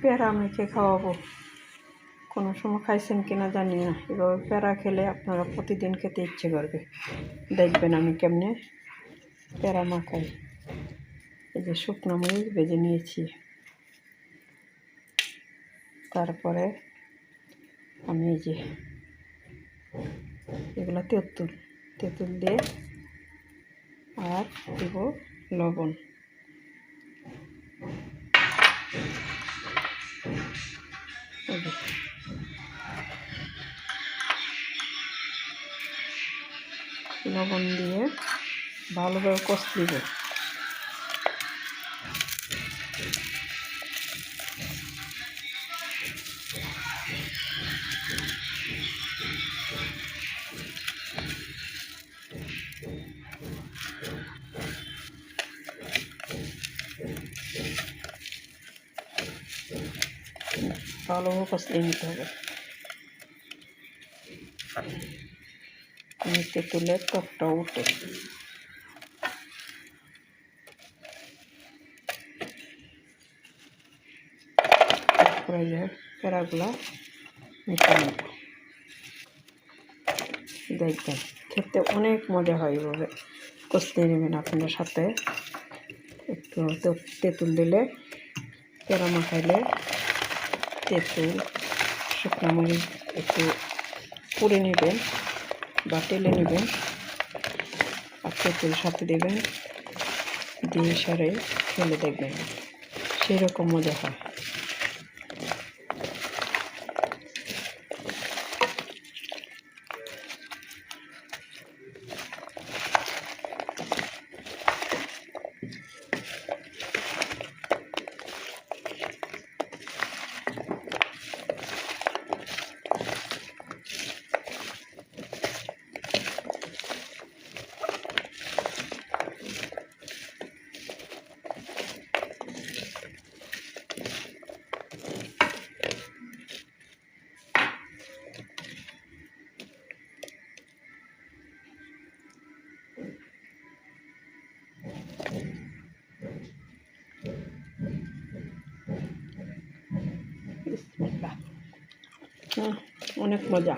পেয়ারা মেখে খাওয়াবো। কোনো সময় খাইছেন কিনা জানি না, এভাবে পেয়ারা খেলে আপনারা প্রতিদিন খেতে ইচ্ছে করবে। দেখবেন আমি কেমনে পেয়ারা মাখাই। এই যে শুকনো মরিচ ভেজে নিয়েছি, তারপরে আমি এই যে এগুলো তেঁতুল দিয়ে আর দিব লবণ। লবণ দিয়ে ভালোভাবে কষে দিব। ভালোভাবে কষিয়ে নিতে হবে। তেঁতুলের টকটা উঠে তারপরে যে পেয়ারাগুলা নিতে নেব। দেখবেন খেতে অনেক মজা হয়। এভাবে কষিয়ে নেবেন। আপনাদের সাথে একটু তেঁতুল দিলে, পেয়ারা মাখাইলে তেঁতুল শুকনো মরিচ একটু পুড়ে নেবেন বা তেলে নেবেন, আর তেঁতুল সাথে দেবেন, দিয়ে সারে ফেলে দেখবেন সেরকম মজা হয়। অনেক মজা।